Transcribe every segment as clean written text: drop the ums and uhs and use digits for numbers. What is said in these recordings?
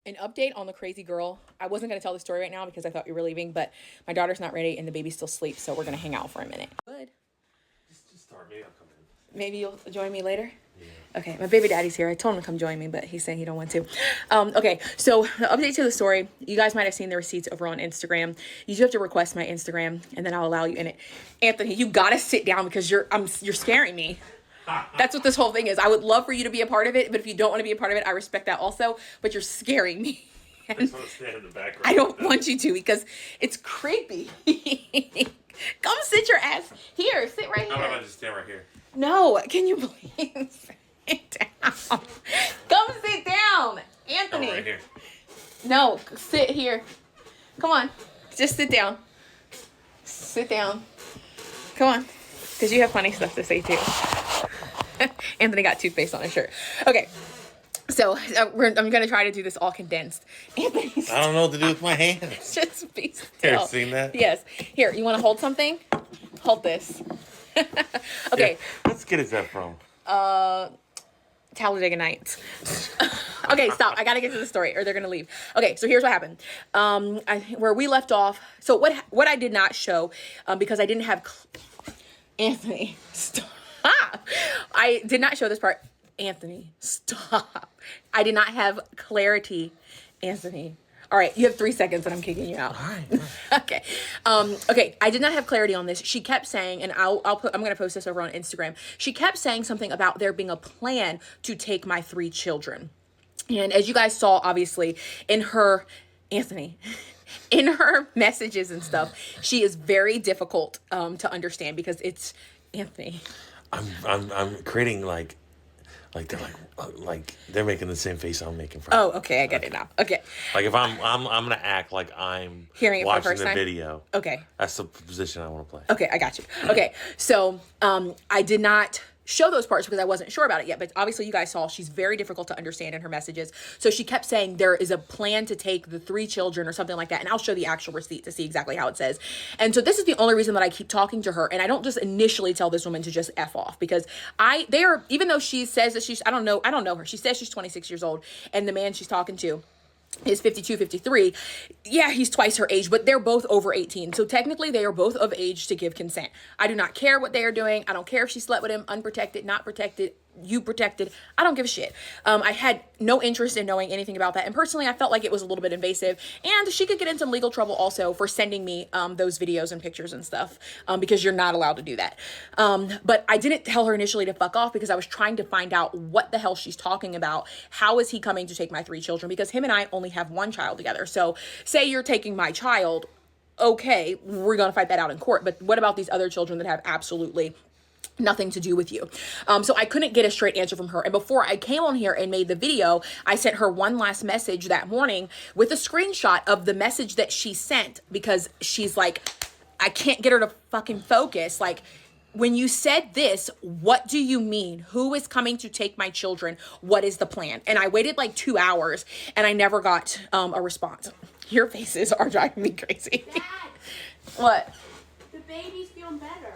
An update on the crazy girl. I wasn't going to tell the story right now because I thought you were leaving, but my daughter's not ready and the baby still sleeps, so we're going to hang out for a minute. Good. Just start. Maybe I'll come in. Maybe you'll join me later? Yeah. Okay, my baby daddy's here. I told him to come join me, but he's saying he don't want to. Okay, so the update to the story. You guys might have seen the receipts over on Instagram. You do have to request my Instagram, and then I'll allow you in it. Anthony, you gotta sit down because you're scaring me. That's what this whole thing is. I would love for you to be a part of it, but if you don't want to be a part of it, I respect that also. But you're scaring me. I just want to stand in the background. I don't want you to because it's creepy. Come sit your ass here. Sit right here. How about I just stand right here? No, can you please sit down? Come sit down, Anthony. Oh, right here. No, sit here. Come on, just sit down. Sit down. Come on, because you have funny stuff to say too. Anthony got toothpaste on his shirt. Okay, so I'm gonna try to do this all condensed. Anthony, I don't know what to do with my hands. just be still. Here, seen that? Yes. Here, you want to hold something? Hold this. Okay. Yeah. What skit is that from? Talladega Nights. Okay, stop. I gotta get to the story, or they're gonna leave. Okay, so here's what happened. Where we left off. So what I did not show, because I didn't have Anthony. Stop. I did not show this part. Anthony, stop. I did not have clarity. Anthony. All right, you have 3 seconds and I'm kicking you out. All right. Okay. Okay, I did not have clarity on this. She kept saying, and I'm going to post this over on Instagram. She kept saying something about there being a plan to take my 3 children. And as you guys saw, obviously, in her, Anthony, in her messages and stuff, she is very difficult to understand because it's Anthony. I'm creating like they're making the same face I'm making. Oh, okay, I get it now. Okay. Like if I'm gonna act like I'm hearing it for the watching first the time? video. Okay. That's the position I want to play. Okay, I got you. Okay, so I did not show those parts because I wasn't sure about it yet, but obviously you guys saw she's very difficult to understand in her messages. So she kept saying there is a plan to take the 3 children or something like that, and I'll show the actual receipt to see exactly how it says. And so this is the only reason that I keep talking to her, and I don't just initially tell this woman to just F off because even though she says that I don't know her. She says she's 26 years old, and the man she's talking to is 52, 53. Yeah, he's twice her age, but they're both over 18. So technically they are both of age to give consent. I do not care what they are doing. I don't care if she slept with him, unprotected, not protected, you protected. I don't give a shit. I had no interest in knowing anything about that. And personally, I felt like it was a little bit invasive. And she could get into legal trouble also for sending me those videos and pictures and stuff because you're not allowed to do that. But I didn't tell her initially to fuck off because I was trying to find out what the hell she's talking about. How is he coming to take my 3 children? Because him and I only have 1 child together. So say you're taking my child, okay, we're going to fight that out in court. But what about these other children that have absolutely nothing to do with you? So I couldn't get a straight answer from her. And before I came on here and made the video, I sent her one last message that morning with a screenshot of the message that she sent because she's like, I can't get her to fucking focus. Like, when you said this, what do you mean? Who is coming to take my children? What is the plan? And I waited like 2 hours and I never got a response. Your faces are driving me crazy. Dad, What? the baby's feeling better.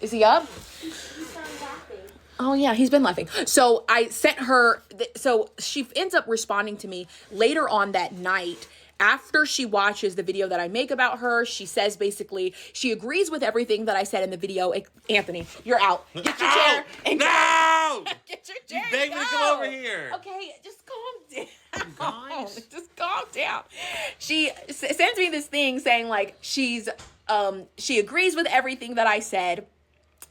Is he up? He started laughing. Oh, yeah, he's been laughing. So I sent her, so she ends up responding to me later on that night. After she watches the video that I make about her, she says basically, she agrees with everything that I said in the video. Anthony, you're out. Get your chair. And No! Get your chair. You begged me to come over here. Okay, just calm down. Guys. Just calm down. She sends me this thing saying like she agrees with everything that I said.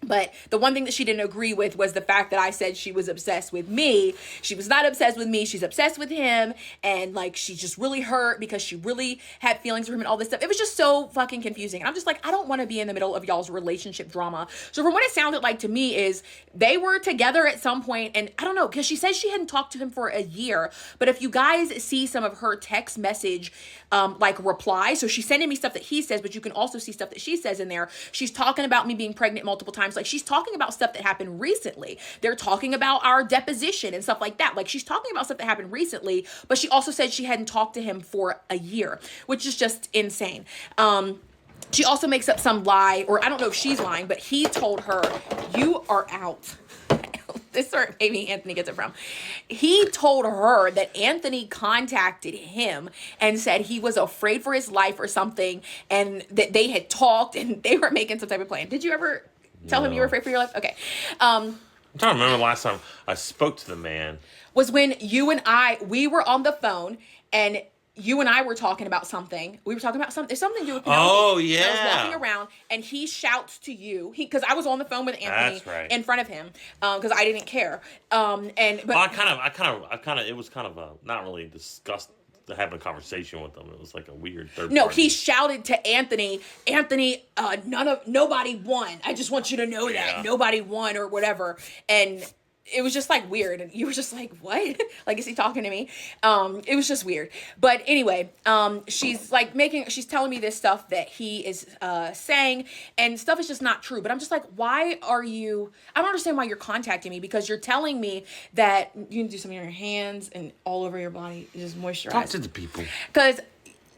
But the one thing that she didn't agree with was the fact that I said she was obsessed with me. She was not obsessed with me. She's obsessed with him. And like, she's just really hurt because she really had feelings for him and all this stuff. It was just so fucking confusing. And I'm just like, I don't want to be in the middle of y'all's relationship drama. So from what it sounded like to me is they were together at some point. And I don't know, because she says she hadn't talked to him for a year. But if you guys see some of her text message, like reply, so she's sending me stuff that he says, but you can also see stuff that she says in there. She's talking about me being pregnant multiple times. Like she's talking about stuff that happened recently. They're talking about our deposition and stuff like that. Like she's talking about stuff that happened recently, but she also said she hadn't talked to him for a year, which is just insane. She also makes up some lie, or I don't know if she's lying, but he told her, you are out. this is where maybe Anthony gets it from. He told her that Anthony contacted him and said he was afraid for his life or something, and that they had talked and they were making some type of plan. Did you ever tell him you were afraid for your life? Okay. I'm trying to remember the last time I spoke to the man. Was when we were on the phone and you and I were talking about something. We were talking about something. There's something to do with Penelope. Oh, And I was yeah. walking around, and he shouts to you. Because I was on the phone with Anthony That's right. in front of him, because I didn't care. But I kind of, it was kind of not really discussed. Having a conversation with them, it was like a weird third. no, party. he shouted to Anthony. Nobody won. I just want you to know Yeah. that nobody won or whatever. And it was just like weird, and you were just like, what? Like, is he talking to me? It was just weird. But anyway, she's telling me this stuff that he is saying, and stuff is just not true. But I'm just like, I don't understand why you're contacting me, because you're telling me that you can do something on your hands and all over your body, just moisturize. Talk to the people. Because,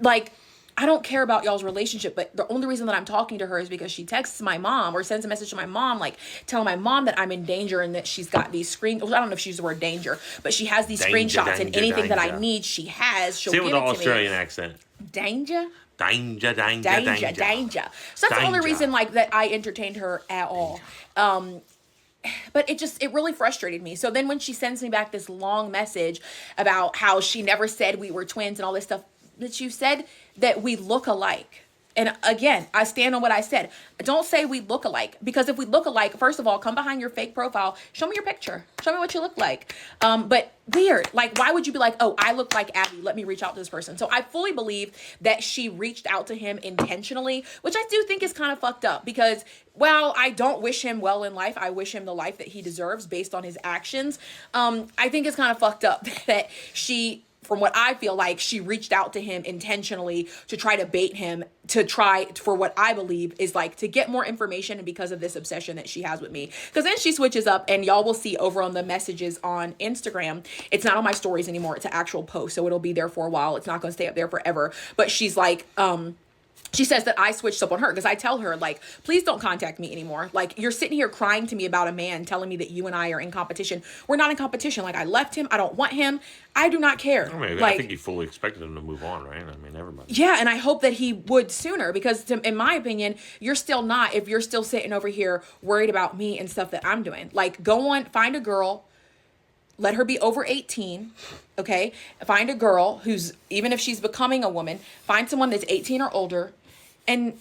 like, I don't care about y'all's relationship, but the only reason that I'm talking to her is because she texts my mom or sends a message to my mom, like, telling my mom that I'm in danger and that she's got these I don't know if she used the word danger, but she has these screenshots, and anything that I need, she'll Say give it with it the to Australian accent. me. Danger? Danger. Danger. So that's the only reason, like, that I entertained her at all. But it really frustrated me. So then when she sends me back this long message about how she never said we were twins and all this stuff, that you said that we look alike. And again, I stand on what I said. Don't say we look alike, because if we look alike, first of all, come behind your fake profile. Show me your picture. Show me what you look like. But weird. Like, why would you be like, oh, I look like Abby, let me reach out to this person? So I fully believe that she reached out to him intentionally, which I do think is kind of fucked up, because while I don't wish him well in life, I wish him the life that he deserves based on his actions. I think it's kind of fucked up that from what I feel like, she reached out to him intentionally to try to bait him, for what I believe is like to get more information, and because of this obsession that she has with me. Because then she switches up, and y'all will see over on the messages on Instagram, it's not on my stories anymore, it's an actual post, so it'll be there for a while, it's not going to stay up there forever. But she's like, she says that I switched up on her, because I tell her, like, please don't contact me anymore. Like, you're sitting here crying to me about a man, telling me that you and I are in competition. We're not in competition. Like, I left him. I don't want him. I do not care. I mean, like, I think you fully expected him to move on, right? I mean, everybody. yeah, and I hope that he would sooner, because in my opinion, you're still not, if you're still sitting over here worried about me and stuff that I'm doing. Like, go on, find a girl, let her be over 18, okay? Find a girl who's, even if she's becoming a woman, find someone that's 18 or older, and,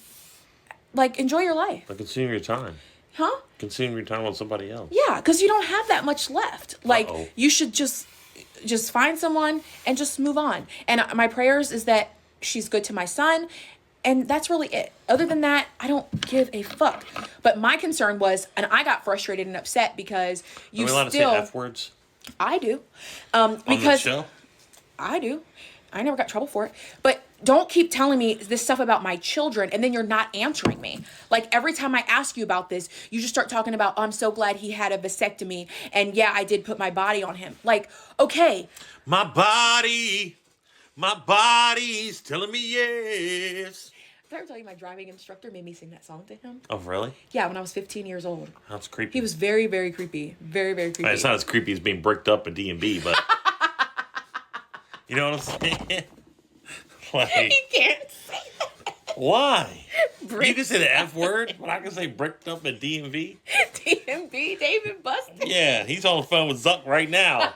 like, enjoy your life. But consume your time. Huh? Consume your time with somebody else. Yeah, because you don't have that much left. Like, Uh-oh. you should just find someone and just move on. And my prayers is that she's good to my son, and that's really it. Other than that, I don't give a fuck. But my concern was, and I got frustrated and upset because you Are we allowed still... to say F words? I do. On Because the show? I do. I never got in trouble for it. But don't keep telling me this stuff about my children, and then you're not answering me. Like, every time I ask you about this, you just start talking about, oh, I'm so glad he had a vasectomy, and yeah, I did put my body on him. Like, okay. My body's telling me yes. Did I ever tell you my driving instructor made me sing that song to him? Oh, really? Yeah, when I was 15 years old. That's creepy. He was very, very creepy. Very, very creepy. It's not as creepy as being bricked up at D&B, but... You know what I'm saying? Like, You can't say that. why? You can say the F word, but I can say bricked up at DMV. DMB, David Buster. Yeah, he's on the phone with Zuck right now.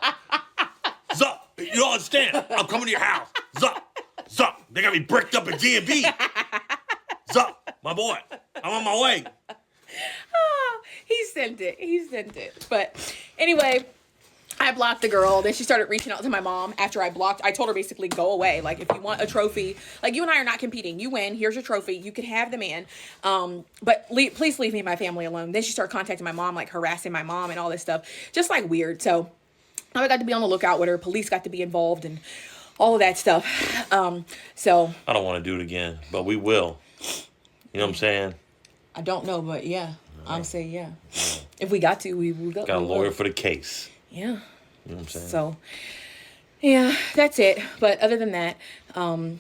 Zuck, you don't understand. I'm coming to your house. Zuck, they got me bricked up at DMV. Zuck, my boy, I'm on my way. Oh, he sent it. But anyway, I blocked the girl. Then she started reaching out to my mom after I blocked. I told her basically, go away. Like, if you want a trophy, like, you and I are not competing. You win. Here's your trophy. You can have the man. But please leave me and my family alone. Then she started contacting my mom, like harassing my mom and all this stuff. Just like weird. So I got to be on the lookout with her. Police got to be involved and all of that stuff. So I don't want to do it again, but we will. You know what I'm saying? I don't know, but yeah. I'm saying yeah. If we got to, we will go. Got a lawyer for the case. Yeah. You know what I'm saying? So, yeah, that's it. But other than that, and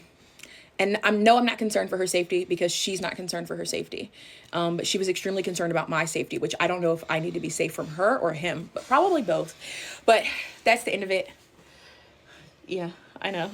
And I'm not concerned for her safety because she's not concerned for her safety. But she was extremely concerned about my safety, which I don't know if I need to be safe from her or him, but probably both. But that's the end of it. Yeah, I know.